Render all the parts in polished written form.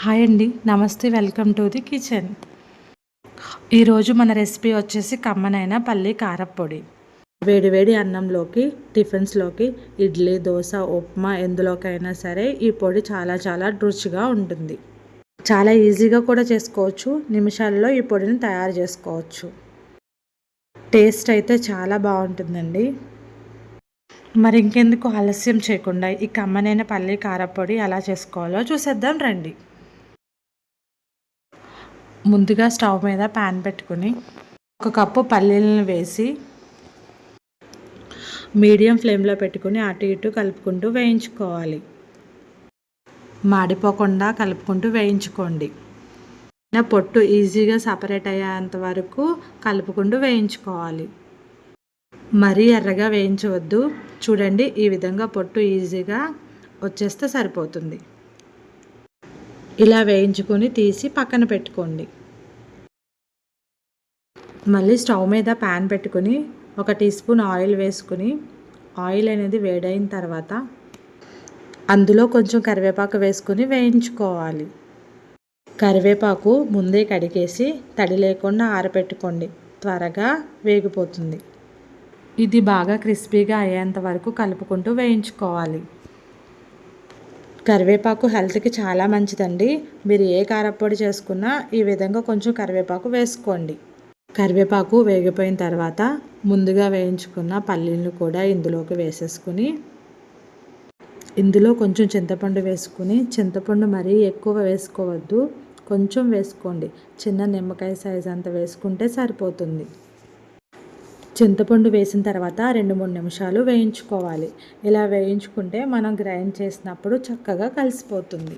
Hi అండి, నమస్తే. Welcome to the kitchen. ఈరోజు మన రెసిపీ వచ్చేసి కమ్మనైన పల్లి కారప్పొడి. వేడి వేడి అన్నంలోకి, టిఫిన్స్లోకి, ఇడ్లీ, దోశ, ఉప్మా ఎందులోకైనా సరే ఈ పొడి చాలా చాలా రుచిగా ఉంటుంది. చాలా ఈజీగా కూడా చేసుకోవచ్చు. నిమిషాల్లో ఈ పొడిని తయారు చేసుకోవచ్చు. టేస్ట్ అయితే చాలా బాగుంటుందండి. మరి ఇంకెందుకు ఆలస్యం చేయకుండా ఈ కమ్మనైన పల్లి కారప్పొడి ఎలా చేసుకోవాలో చూసేద్దాం రండి. ముందుగా స్టవ్ మీద ప్యాన్ పెట్టుకుని 1 కప్పు పల్లీలను వేసి మీడియం ఫ్లేమ్లో పెట్టుకుని అటు ఇటు కలుపుకుంటూ వేయించుకోవాలి. మాడిపోకుండా కలుపుకుంటూ వేయించుకోండి. పొట్టు ఈజీగా సపరేట్ అయ్యేంత వరకు కలుపుకుంటూ వేయించుకోవాలి. మరీ ఎర్రగా వేయించవద్దు. చూడండి, ఈ విధంగా పొట్టు ఈజీగా వచ్చేస్తే సరిపోతుంది. ఇలా వేయించుకొని తీసి పక్కన పెట్టుకోండి. మళ్ళీ స్టవ్ మీద ప్యాన్ పెట్టుకుని 1 టీ స్పూన్ ఆయిల్ వేసుకుని ఆయిల్ అనేది వేడైన తర్వాత అందులో కొంచెం కరివేపాకు వేసుకుని వేయించుకోవాలి. కరివేపాకు ముందే కడిగేసి తడి లేకుండా ఆరబెట్టుకోండి. త్వరగా వేగిపోతుంది. ఇది బాగా క్రిస్పీగా అయ్యేంత వరకు కలుపుకుంటూ వేయించుకోవాలి. కరివేపాకు హెల్త్కి చాలా మంచిదండి. మీరు ఏ కారప్పొడి చేసుకున్నా ఈ విధంగా కొంచెం కరివేపాకు వేసుకోండి. కరివేపాకు వేగిపోయిన తర్వాత ముందుగా వేయించుకున్న పల్లీలను కూడా ఇందులోకి వేసేసుకుని ఇందులో కొంచెం చింతపండు వేసుకుని, చింతపండు మరీ ఎక్కువ వేసుకోవద్దు, కొంచెం వేసుకోండి. చిన్న నిమ్మకాయ సైజ్ అంత వేసుకుంటే సరిపోతుంది. చింతపండు వేసిన తర్వాత 2-3 నిమిషాలు వేయించుకోవాలి. ఇలా వేయించుకుంటే మనం గ్రైండ్ చేసినప్పుడు చక్కగా కలిసిపోతుంది.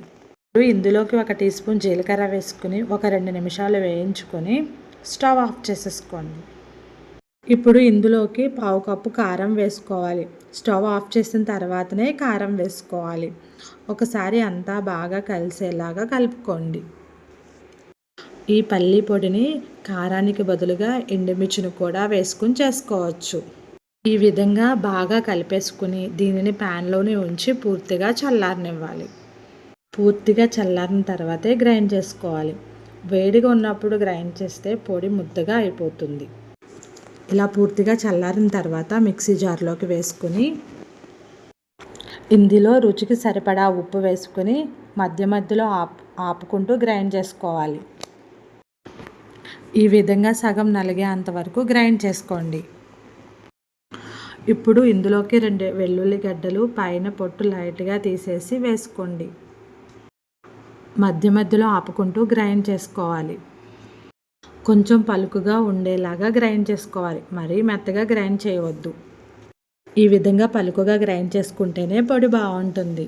ఇందులోకి 1 టీ స్పూన్ జీలకర్ర వేసుకుని 2 నిమిషాలు వేయించుకొని స్టవ్ ఆఫ్ చేసేసుకోండి. ఇప్పుడు ఇందులోకి 1/2 కప్పు కారం వేసుకోవాలి. స్టవ్ ఆఫ్ చేసిన తర్వాతనే కారం వేసుకోవాలి. ఒకసారి అంతా బాగా కలిసేలాగా కలుపుకోండి. ఈ పల్లి పొడిని కారానికి బదులుగా ఎండుమిర్చిని కూడా వేసుకుని చేసుకోవచ్చు. ఈ విధంగా బాగా కలిపేసుకుని దీనిని ప్యాన్లోనే ఉంచి పూర్తిగా చల్లారనివ్వాలి. పూర్తిగా చల్లారిన తర్వాతే గ్రైండ్ చేసుకోవాలి. వేడిగా ఉన్నప్పుడు గ్రైండ్ చేస్తే పొడి ముద్దగా అయిపోతుంది. ఇలా పూర్తిగా చల్లారిన తర్వాత మిక్సీ జార్లోకి వేసుకుని ఇందులో రుచికి సరిపడా ఉప్పు వేసుకుని మధ్య మధ్యలో ఆపుకుంటూ గ్రైండ్ చేసుకోవాలి. ఈ విధంగా సగం నలిగేంత వరకు గ్రైండ్ చేసుకోండి. ఇప్పుడు ఇందులోకి 2 వెల్లుల్లి గడ్డలు పైన పొట్టు లైట్గా తీసేసి వేసుకోండి. మధ్య మధ్యలో ఆపుకుంటూ గ్రైండ్ చేసుకోవాలి. కొంచెం పలుకుగా ఉండేలాగా గ్రైండ్ చేసుకోవాలి. మరీ మెత్తగా గ్రైండ్ చేయవద్దు. ఈ విధంగా పలుకుగా గ్రైండ్ చేసుకుంటేనే పొడి బాగుంటుంది.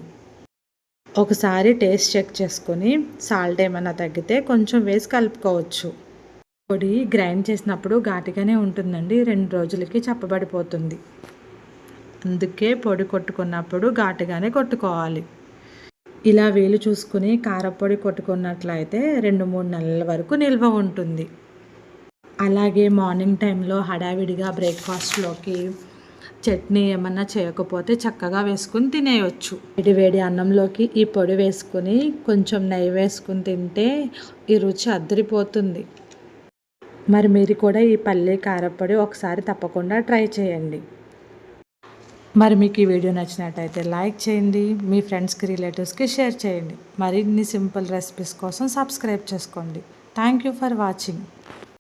ఒకసారి టేస్ట్ చెక్ చేసుకొని సాల్ట్ ఏమైనా తగ్గితే కొంచెం వేసి కలుపుకోవచ్చు. పొడి గ్రైండ్ చేసినప్పుడు ఘాటుగానే ఉంటుందండి. 2 రోజులకి చప్పబడిపోతుంది. అందుకే పొడి కొట్టుకున్నప్పుడు ఘాటుగానే కొట్టుకోవాలి. ఇలా వీలు చూసుకుని కారపొడి కొట్టుకున్నట్లయితే 2-3 నెలల వరకు నిల్వ ఉంటుంది. అలాగే మార్నింగ్ టైంలో హడావిడిగా బ్రేక్ఫాస్ట్లోకి చట్నీ ఏమన్నా చేయకపోతే చక్కగా వేసుకుని తినేయచ్చు. వేడి అన్నంలోకి ఈ పొడి వేసుకుని కొంచెం నెయ్యి వేసుకుని తింటే ఈ రుచి అద్దరిపోతుంది. మరి మీరు కూడా ఈ పల్లి కారపొడి ఒకసారి తప్పకుండా ట్రై చేయండి. మరి మీకు ఈ వీడియో నచ్చినట్టయితే లైక్ చేయండి. మీ ఫ్రెండ్స్కి, రిలేటివ్స్కి షేర్ చేయండి. మరిన్ని సింపుల్ రెసిపీస్ కోసం సబ్స్క్రైబ్ చేసుకోండి. Thank you for watching.